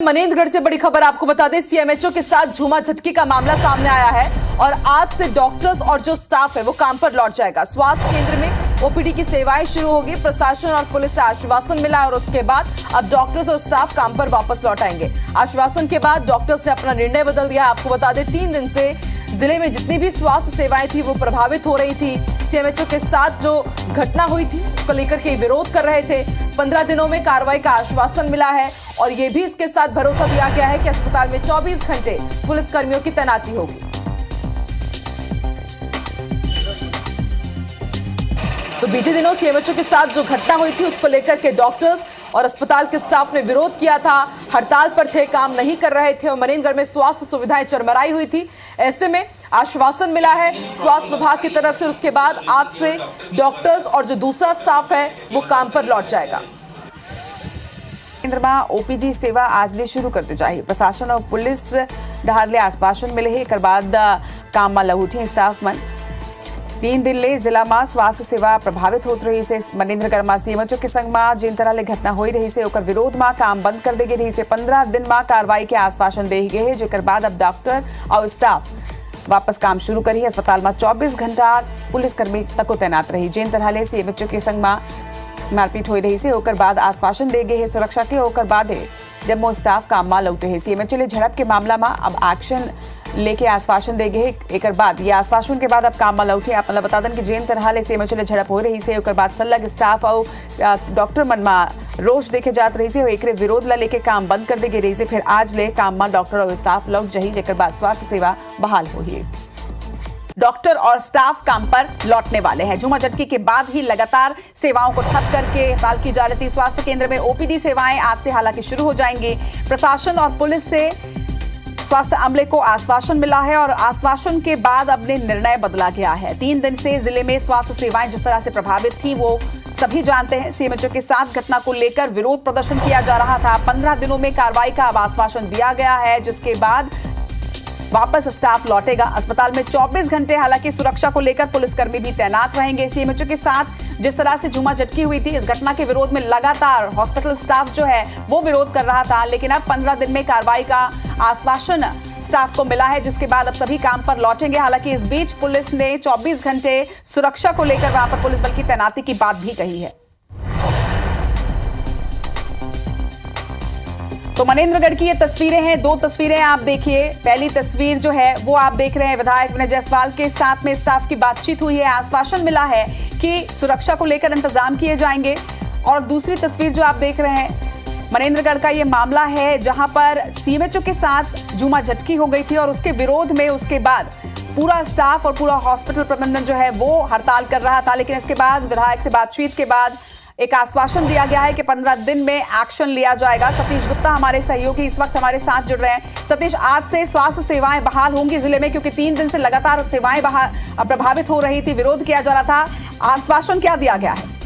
मनेंद्रगढ़ से बड़ी खबर आपको बता दें, सीएमएचओ के साथ झूमा झटकी का मामला सामने आया है और आज से डॉक्टर्स और जो स्टाफ है वो काम पर लौट जाएगा। स्वास्थ्य केंद्र में ओपीडी की सेवाएं शुरू होगी। प्रशासन और पुलिस से आश्वासन मिला और उसके बाद अब डॉक्टर्स और स्टाफ काम पर वापस लौट आएंगे। आश्वासन के बाद डॉक्टर्स ने अपना निर्णय बदल दिया। आपको बता दें, 3 दिन से जिले में जितनी भी स्वास्थ्य सेवाएं थी वो प्रभावित हो रही थी। सीएमएचओ के साथ जो घटना हुई थी उसको लेकर के विरोध कर रहे थे। 15 दिनों में कार्रवाई का आश्वासन मिला है और ये भी इसके साथ भरोसा दिया गया है कि अस्पताल में 24 घंटे पुलिस कर्मियों की तैनाती होगी। तो बीते दिनों सीएमएचओ के साथ जो घटना हुई थी उसको लेकर के डॉक्टर्स और अस्पताल के स्टाफ ने विरोध किया था, हड़ताल पर थे, काम नहीं कर रहे थे और मनेंद्रगढ़ में स्वास्थ्य सुविधाएं चरमराई हुई थी। ऐसे में आश्वासन मिला है स्वास्थ्य विभाग की तरफ से। उसके बाद आज से डॉक्टर्स और जो दूसरा स्टाफ है वो काम पर लौट जाएगा। केंद्र में ओपीडी सेवा आज ले शुरू करते जाए। प्रशासन और पुलिस ढारले आश्वासन मिले है। एकर बाद काम में लहुठी स्टाफ मन 3 दिन ले जिला में स्वास्थ्य सेवा प्रभावित होत रही से। मनेंद्रगढ़ में सीएमएचओ के संग में जिन तरह ले घटना हो रही से ओकर विरोध में काम बंद कर दे गई रही से। 15 दिन में कार्रवाई के आश्वासन दे गए है, जेकर बाद अब डॉक्टर और स्टाफ वापस काम शुरू करी। अस्पताल में 24 घंटा पुलिसकर्मी तक तैनात रही। जिन तरह ले सीएमएचओ के संग में मारपीट हो रही से ओकर बाद आश्वासन दे गए है सुरक्षा के। ओकर बाद जब वो स्टाफ काम में लौटे है। सीएमएचओ ले झड़प के मामला में अब एक्शन लेके आश्वासन दे गए। एकर बाद ये आश्वासन के बाद अब काम में लौटे। आप बता दें कि जिन तरह ले सीएमएचओ ले झड़प हो रही से ओकर बाद सलग स्टाफ और डॉक्टर मन में रोष देखे जात रही से। एक विरोध ला लेके काम बंद कर दे गई रही से। फिर आज ले काम में डॉक्टर और स्टाफ लौट जाही, जेकर बाद स्वास्थ्य सेवा बहाल होगी। डॉक्टर और स्टाफ काम पर लौटने वाले हैं। झूमा झटकी के बाद ही लगातार सेवाओं को ठप करके हड़ताल की जा रही थी। स्वास्थ्य केंद्र में ओपीडी सेवाएं आज से हालांकि शुरू हो जाएंगी। प्रशासन और पुलिस से स्वास्थ्य अमले को आश्वासन मिला है और आश्वासन के बाद अब निर्णय बदला गया है। 3 दिन से जिले में स्वास्थ्य सेवाएं जिस तरह से प्रभावित थी वो सभी जानते हैं। सीएमएचओ के साथ घटना को लेकर विरोध प्रदर्शन किया जा रहा था। 15 दिनों में कार्रवाई का अब आश्वासन दिया गया है, जिसके बाद वापस स्टाफ लौटेगा। अस्पताल में 24 घंटे हालांकि सुरक्षा को लेकर पुलिसकर्मी भी तैनात रहेंगे। सीएमएचओ के साथ जिस तरह से झूमा झटकी हुई थी, इस घटना के विरोध में लगातार हॉस्पिटल स्टाफ जो है वो विरोध कर रहा था, लेकिन अब 15 दिन में कार्रवाई का आश्वासन स्टाफ को मिला है, जिसके बाद अब सभी काम पर लौटेंगे। हालांकि इस बीच पुलिस ने 24 घंटे सुरक्षा को लेकर वहां पर पुलिस बल की तैनाती की बात भी कही है। तो मनेंद्रगढ़ की ये तस्वीरें हैं, 2 तस्वीरें आप देखिए। पहली तस्वीर जो है वो आप देख रहे हैं, विधायक विनय जायसवाल के साथ में स्टाफ की बातचीत हुई है। आश्वासन मिला है कि सुरक्षा को लेकर इंतजाम किए जाएंगे। और दूसरी तस्वीर जो आप देख रहे हैं, मनेंद्रगढ़ का ये मामला है जहां पर सीएमएचओ के साथ झूमा झटकी हो गई थी और उसके विरोध में उसके बाद पूरा स्टाफ और पूरा हॉस्पिटल प्रबंधन जो है वो हड़ताल कर रहा था। लेकिन इसके बाद विधायक से बातचीत के बाद एक आश्वासन दिया गया है कि 15 दिन में एक्शन लिया जाएगा। सतीश गुप्ता हमारे सहयोगी इस वक्त हमारे साथ जुड़ रहे हैं। सतीश, आज से स्वास्थ्य सेवाएं बहाल होंगी जिले में, क्योंकि 3 दिन से लगातार सेवाएं प्रभावित हो रही थी, विरोध किया जा रहा था। आश्वासन क्या दिया गया है?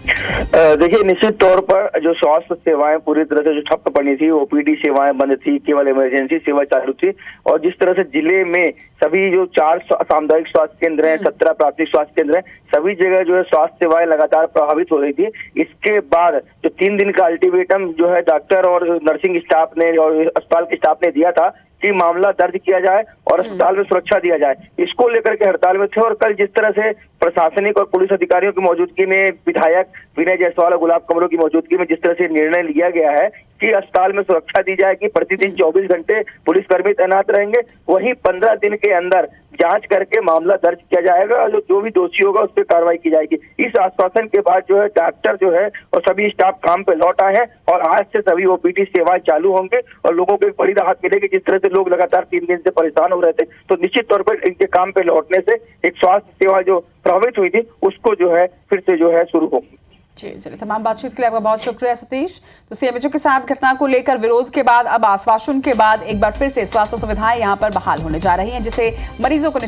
देखिए, निश्चित तौर पर जो स्वास्थ्य सेवाएं पूरी तरह से जो ठप पड़ी थी, ओपीडी सेवाएं बंद थी, केवल इमरजेंसी सेवा चालू थी। और जिस तरह से जिले में सभी जो 4 सामुदायिक स्वास्थ्य केंद्र हैं, 17 प्राथमिक स्वास्थ्य केंद्र हैं, सभी जगह जो है स्वास्थ्य सेवाएं लगातार प्रभावित हो रही थी। इसके बाद जो 3 दिन का अल्टीमेटम जो है डॉक्टर और नर्सिंग स्टाफ ने और अस्पताल के स्टाफ ने दिया था कि मामला दर्ज किया जाए और अस्पताल में सुरक्षा दिया जाए, इसको लेकर के हड़ताल में थे। और कल जिस तरह से प्रशासनिक और पुलिस अधिकारियों की मौजूदगी में विधायक विनय जायसवाल और गुलाब कमरों की मौजूदगी में जिस तरह से निर्णय लिया गया है कि अस्पताल में सुरक्षा दी जाएगी, प्रतिदिन 24 घंटे पुलिसकर्मी तैनात रहेंगे, वहीं 15 दिन के अंदर जांच करके मामला दर्ज किया जाएगा और जो भी दोषी होगा उस पर कार्रवाई की जाएगी। इस आश्वासन के बाद जो है डॉक्टर जो है और सभी स्टाफ काम पे लौट आए हैं और आज से सभी ओपीडी सेवाएं चालू होंगे और लोगों को एक बड़ी राहत मिलेगी। जिस तरह से लोग लगातार 3 दिन से परेशान हो रहे थे, तो निश्चित तौर पर इनके काम पे लौटने से एक स्वास्थ्य सेवा जो प्रभावित हुई थी उसको जो है फिर से जो है शुरू होगी। जी, चलिए, तमाम बातचीत के लिए आपका बहुत शुक्रिया सतीश। तो सीएमएचओ के साथ घटना को लेकर विरोध के बाद अब आश्वासन के बाद एक बार फिर से स्वास्थ्य सुविधाएं यहां पर बहाल होने जा रही हैं, जिसे मरीजों को